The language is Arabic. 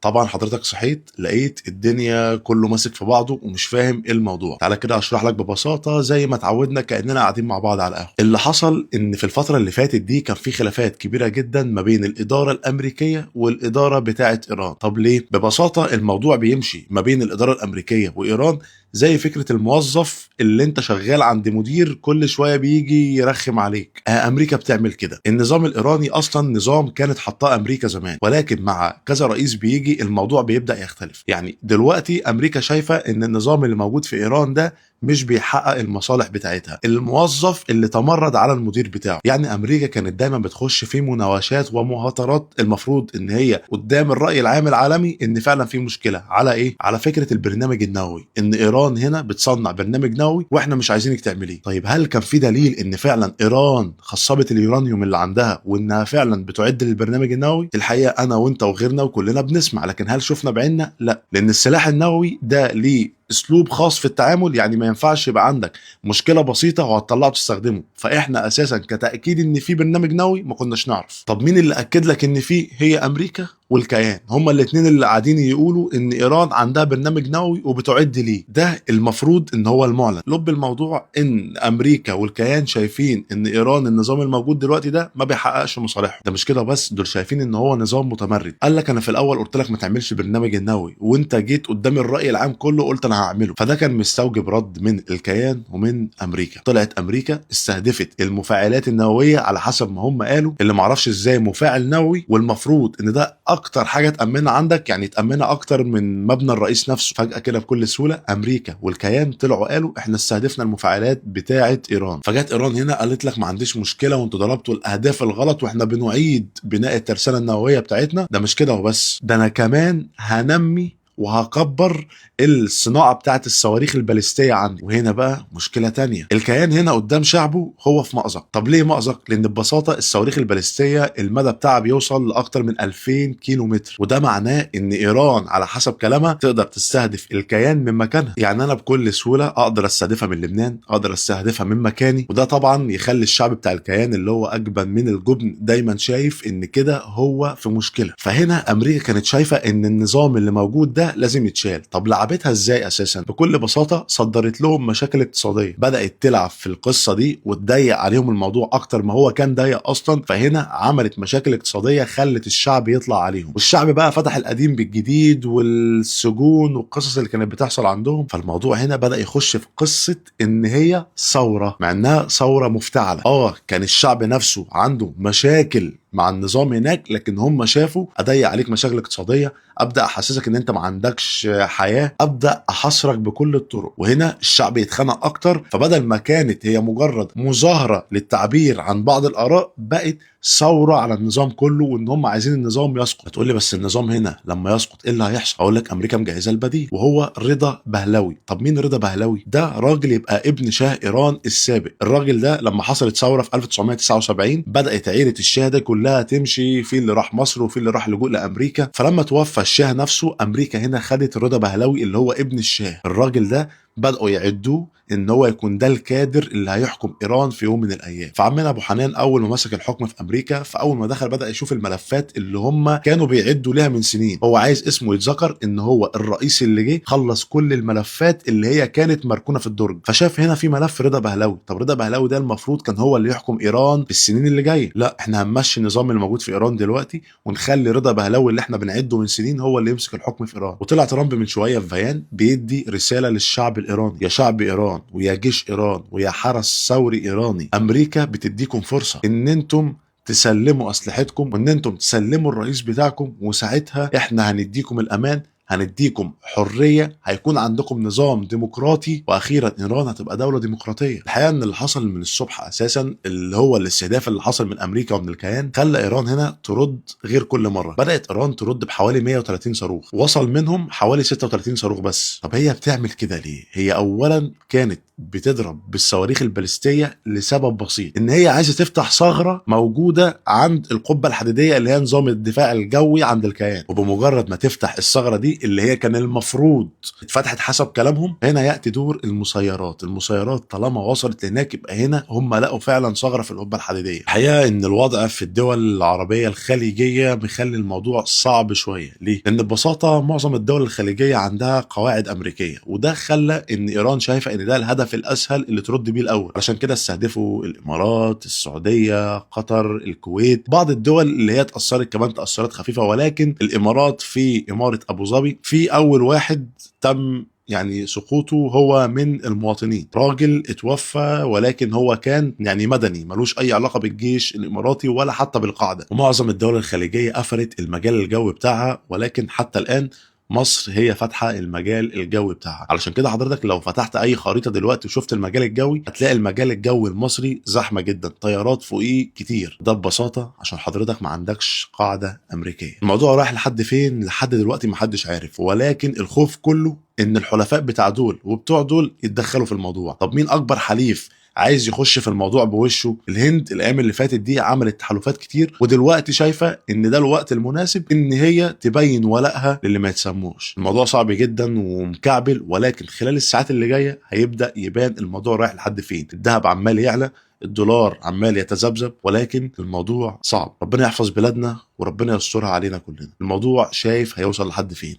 طبعا حضرتك صحيت لقيت الدنيا كله ماسك في بعضه ومش فاهم ايه الموضوع. تعالى كده اشرح لك ببساطه زي ما اتعودنا كاننا قاعدين مع بعض على القهوه. اللي حصل ان في الفتره اللي فاتت دي كان في خلافات كبيره جدا ما بين الاداره الامريكيه والاداره بتاعه ايران. طب ليه؟ ببساطه الموضوع بيمشي ما بين الاداره الامريكيه وايران زي فكره الموظف اللي انت شغال عند مدير كل شويه بيجي يرخم عليك. امريكا بتعمل كده. النظام الايراني اصلا نظام كانت حطاه امريكا زمان، ولكن مع كذا رئيس بيجي الموضوع بيبدا يختلف. يعني دلوقتي امريكا شايفه ان النظام اللي موجود في ايران ده مش بيحقق المصالح بتاعتها، الموظف اللي تمرد على المدير بتاعه. يعني امريكا كانت دايما بتخش في مناوشات ومهاترات المفروض ان هي قدام الراي العام العالمي ان فعلا في مشكله على ايه؟ على فكره البرنامج النووي، ان ايران هنا بتصنع برنامج نووي واحنا مش عايزينك تعمليه. طيب هل كان في دليل ان فعلا ايران خصبت اليورانيوم اللي عندها وانها فعلا بتعد للبرنامج النووي؟ الحقيقه انا وانت وغيرنا وكلنا بنسمع، لكن هل شفنا بعيننا؟ لا، لان السلاح النووي ده ليه اسلوب خاص في التعامل. يعني ما ينفعش يبقى عندك مشكله بسيطه وهتطلعه تستخدمه. فاحنا اساسا كتاكيد ان في برنامج نووي ما كناش نعرف. طب مين اللي اكد لك ان في؟ هي امريكا والكيان، هما الاثنين اللي قاعدين يقولوا ان ايران عندها برنامج نووي وبتعد ليه. ده المفروض ان هو المعلن. لب الموضوع ان امريكا والكيان شايفين ان ايران النظام الموجود دلوقتي ده ما بيحققش مصالحهم. ده مش كده بس، دول شايفين ان هو نظام متمرد. قال لك انا في الاول قلت لك ما تعملش برنامج النووي، وانت جيت قدام الراي العام كله قلت انا هعمله. فده كان مستوجب رد من الكيان ومن امريكا. طلعت امريكا استهدفت المفاعلات النوويه على حسب ما هم قالوا، اللي معرفش ازاي مفاعل نووي والمفروض ان ده اكتر حاجه تامنها عندك، يعني تامنها اكتر من مبنى الرئيس نفسه. فجاه كده بكل سهوله امريكا والكيان طلعوا قالوا احنا استهدفنا المفاعلات بتاعه ايران. فجت ايران هنا قالت لك ما عنديش مشكله وانتوا ضربتوا الاهداف الغلط واحنا بنعيد بناء الترسانه النوويه بتاعتنا. ده مش كده وبس، ده انا كمان هنمي وهكبر الصناعه بتاعت الصواريخ الباليستيه عندي. وهنا بقى مشكله تانية، الكيان هنا قدام شعبه هو في مأزق. طب ليه مأزق؟ لان ببساطه الصواريخ الباليستيه المدى بتاعها بيوصل لاكتر من 2000 كيلو متر، وده معناه ان ايران على حسب كلامها تقدر تستهدف الكيان من مكانها. يعني انا بكل سهوله اقدر استهدفها من لبنان، اقدر استهدفها من مكاني. وده طبعا يخلي الشعب بتاع الكيان اللي هو اجبن من الجبن دايما شايف ان كده هو في مشكله. فهنا امريكا كانت شايفه ان النظام اللي موجود ده لازم يتشال. طب لعبتها ازاي اساسا؟ بكل بساطه صدرت لهم مشاكل اقتصاديه، بدات تلعب في القصه دي وتضيق عليهم الموضوع اكتر ما هو كان ضيق اصلا. فهنا عملت مشاكل اقتصاديه خلت الشعب يطلع عليهم، والشعب بقى فتح القديم بالجديد والسجون والقصص اللي كانت بتحصل عندهم. فالموضوع هنا بدا يخش في قصه ان هي ثوره، مع انها ثوره مفتعله. كان الشعب نفسه عنده مشاكل مع النظام هناك، لكن هم شافوا اضيق عليك مشاكل اقتصاديه، ابدا احسسك ان انت ما عندكش حياه، ابدا احصرك بكل الطرق. وهنا الشعب يتخنق اكتر. فبدل ما كانت هي مجرد مظاهره للتعبير عن بعض الاراء، بقت ثوره على النظام كله وان هم عايزين النظام يسقط. هتقول لي بس النظام هنا لما يسقط ايه اللي هيحصل؟ اقول لك امريكا مجهزه البديل، وهو رضا بهلوي. طب مين رضا بهلوي ده؟ راجل يبقى ابن شاه ايران السابق. الراجل ده لما حصلت ثوره في 1979 بدات عيله الشاه ده كلها تمشي، في اللي راح مصر وفي اللي راح لجوء لامريكا. فلما توفى الشاه نفسه امريكا هنا خدت رضا بهلوي اللي هو ابن الشاه. الراجل ده بدأوا يعدوه ان هو يكون ده الكادر اللي هيحكم ايران في يوم من الايام. فعمنا ابو حنان اول ما مسك الحكم في امريكا، فاول ما دخل بدأ يشوف الملفات اللي هم كانوا بيعدوا لها من سنين. هو عايز اسمه يتذكر ان هو الرئيس اللي جه خلص كل الملفات اللي هي كانت مركونه في الدرج. فشاف هنا في ملف رضا بهلوي. طب رضا بهلوي ده المفروض كان هو اللي يحكم ايران في السنين اللي جايه. لا، احنا هنمشي النظام اللي موجود في ايران دلوقتي ونخلي رضا بهلوي اللي احنا بنعده من سنين هو اللي يمسك الحكم في ايران. وطلع ترامب من شويه في بيان بيدي رساله للشعب الايراني: يا شعب ايران ويا جيش ايران ويا حرس ثوري ايراني، امريكا بتديكم فرصه ان انتم تسلموا اسلحتكم وان انتم تسلموا الرئيس بتاعكم، وساعتها احنا هنديكم الامان، هنديكم حريه، هيكون عندكم نظام ديمقراطي، واخيرا ايران هتبقى دوله ديمقراطيه. الحقيقه ان اللي حصل من الصبح اساسا اللي هو الاستهداف اللي حصل من امريكا ومن الكيان خلى ايران هنا ترد غير كل مره. بدات ايران ترد بحوالي 130 صاروخ، وصل منهم حوالي 36 صاروخ بس. طب هي بتعمل كده ليه؟ هي اولا كانت بتضرب بالصواريخ الباليستيه لسبب بسيط، ان هي عايزه تفتح ثغره موجوده عند القبه الحديديه اللي هي نظام الدفاع الجوي عند الكيان. وبمجرد ما تفتح الثغره دي دي اللي هي كان المفروض اتفتحت حسب كلامهم، هنا ياتي دور المسيرات. المسيرات طالما وصلت لهناك يبقى هنا هم لقوا فعلا ثغره في القبه الحديديه. الحقيقه ان الوضع في الدول العربيه الخليجيه مخلي الموضوع صعب شويه. ليه؟ لان ببساطه معظم الدول الخليجيه عندها قواعد امريكيه، وده خلى ان ايران شايفه ان ده الهدف الاسهل اللي ترد بيه الاول. عشان كده استهدفوا الامارات، السعوديه، قطر، الكويت، بعض الدول اللي هي اتاثرت كمان تاثرات خفيفه. ولكن الامارات في اماره ابو ظبي في اول واحد تم يعني سقوطه هو من المواطنين، راجل اتوفى ولكن هو كان يعني مدني ملوش اي علاقه بالجيش الاماراتي ولا حتى بالقاعده. ومعظم الدول الخليجيه قفلت المجال الجوي بتاعها، ولكن حتى الان مصر هي فاتحه المجال الجوي بتاعها. علشان كده حضرتك لو فتحت اي خريطه دلوقتي وشفت المجال الجوي هتلاقي المجال الجوي المصري زحمه جدا، طيارات فوقيه كتير. ده ببساطه عشان حضرتك ما عندكش قاعده امريكيه. الموضوع رايح لحد فين؟ لحد دلوقتي ما حدش عارف، ولكن الخوف كله ان الحلفاء بتاع دول وبتوع دول يتدخلوا في الموضوع. طب مين اكبر حليف عايز يخش في الموضوع بوشه؟ الهند الايام اللي فاتت دي عملت تحالفات كتير، ودلوقتي شايفه ان ده الوقت المناسب ان هي تبين ولائها للي ما يتسموش. الموضوع صعب جدا ومكعبل، ولكن خلال الساعات اللي جايه هيبدا يبان الموضوع رايح لحد فين. الذهب عمال يعلى، الدولار عمال يتذبذب، ولكن الموضوع صعب. ربنا يحفظ بلادنا وربنا يسترها علينا كلنا. الموضوع شايف هيوصل لحد فين.